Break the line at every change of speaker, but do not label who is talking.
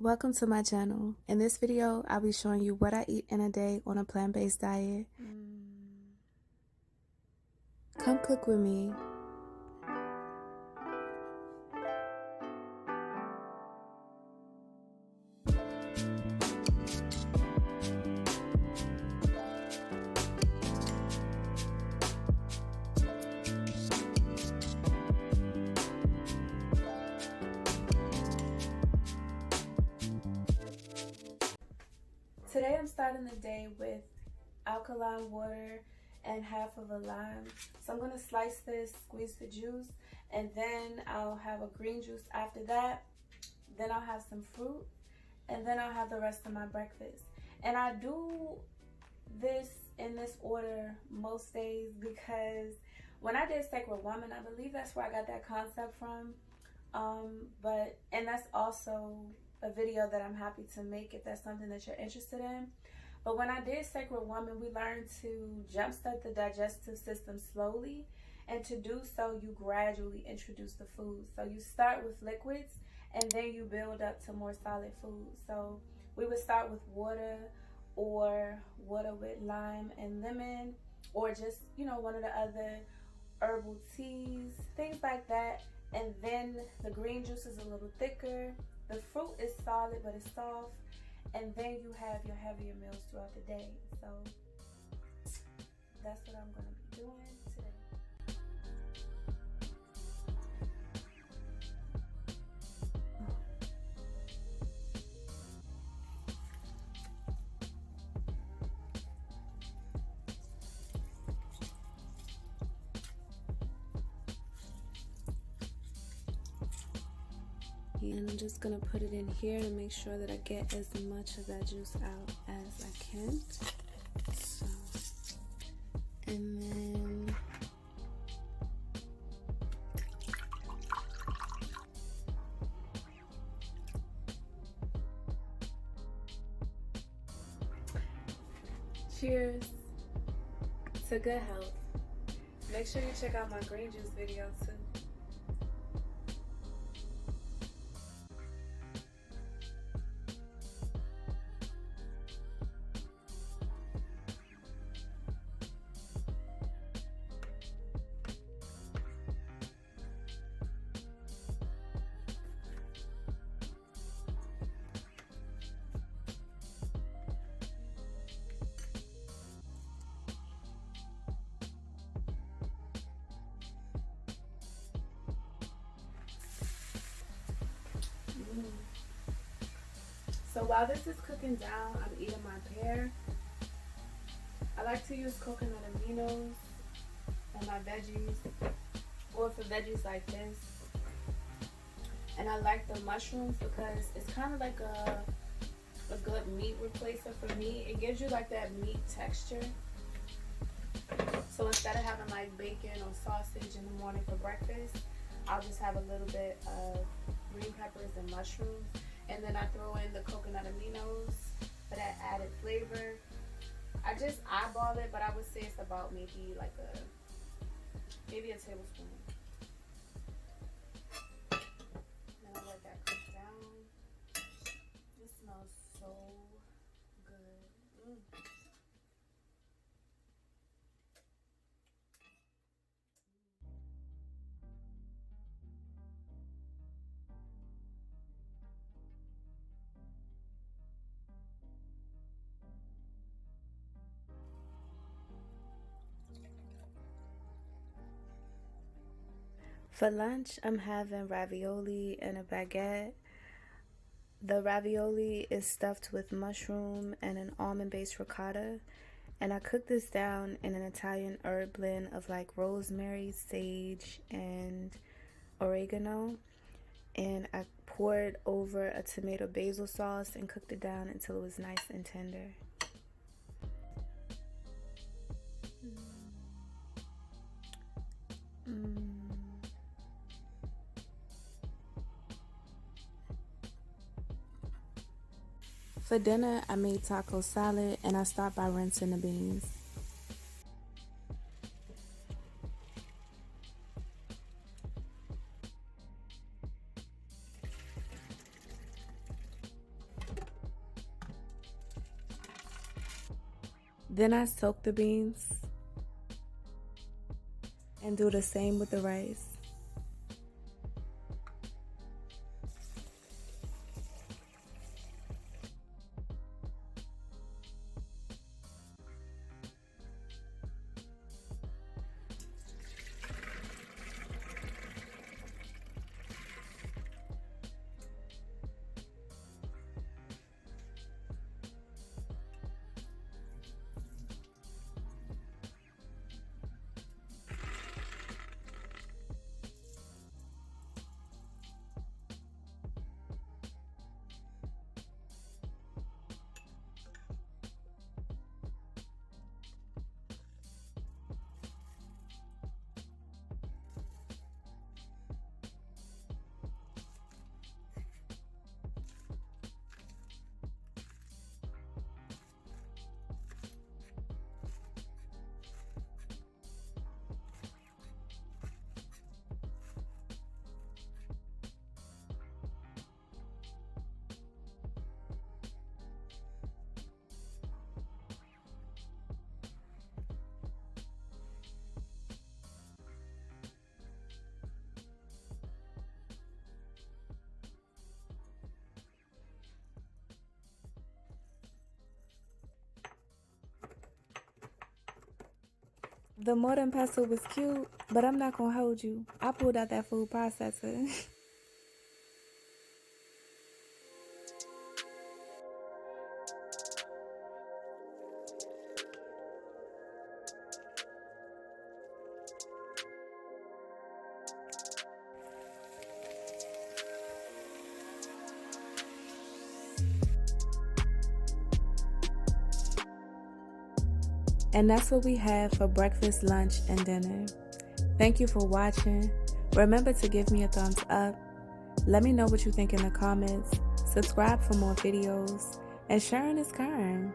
Welcome to my channel. In this video, I'll be showing you what I eat in a day on a plant-based diet. Come cook with me. Today I'm starting the day with alkaline water and half of a lime. So I'm going to slice this, squeeze the juice, and then I'll have a green juice after that. Then I'll have some fruit, and then I'll have the rest of my breakfast. And I do this in this order most days because when I did Sacred Woman, I believe that's where I got that concept from. And that's also a video that I'm happy to make if that's something that you're interested in. But when I did Sacred Woman, we learned to jumpstart the digestive system slowly, and to do so, you gradually introduce the food. So you start with liquids, and then you build up to more solid food. So we would start with water, or water with lime and lemon, or just, one of the other herbal teas, things like that. And then the green juice is a little thicker. The fruit is solid, but it's soft. And then you have your heavier meals throughout the day. So that's what I'm going to be doing today. And I'm just gonna put it in here to make sure that I get as much of that juice out as I can. So, and then cheers to good health. Make sure you check out my green juice video too. So while this is cooking down, I'm eating my pear. I like to use coconut aminos on my veggies, or for veggies like this. And I like the mushrooms because it's kind of like a good meat replacer for me. It gives you like that meat texture. So instead of having like bacon or sausage in the morning for breakfast, I'll just have a little bit of green peppers and mushrooms. And then I throw in the coconut aminos for that added flavor. I just eyeball it, but I would say it's about maybe a tablespoon. Then I let that cook down. It smells so good. For lunch, I'm having ravioli and a baguette. The ravioli is stuffed with mushroom and an almond-based ricotta. And I cook this down in an Italian herb blend of like rosemary, sage, and oregano. And I poured over a tomato basil sauce and cooked it down until it was nice and tender. For dinner, I made taco salad, and I start by rinsing the beans. Then I soak the beans and do the same with the rice. The mortar pestle was cute, but I'm not gonna hold you. I pulled out that food processor. And that's what we have for breakfast, lunch, and dinner. Thank you for watching. Remember to give me a thumbs up. Let me know what you think in the comments. Subscribe for more videos. And sharing is caring.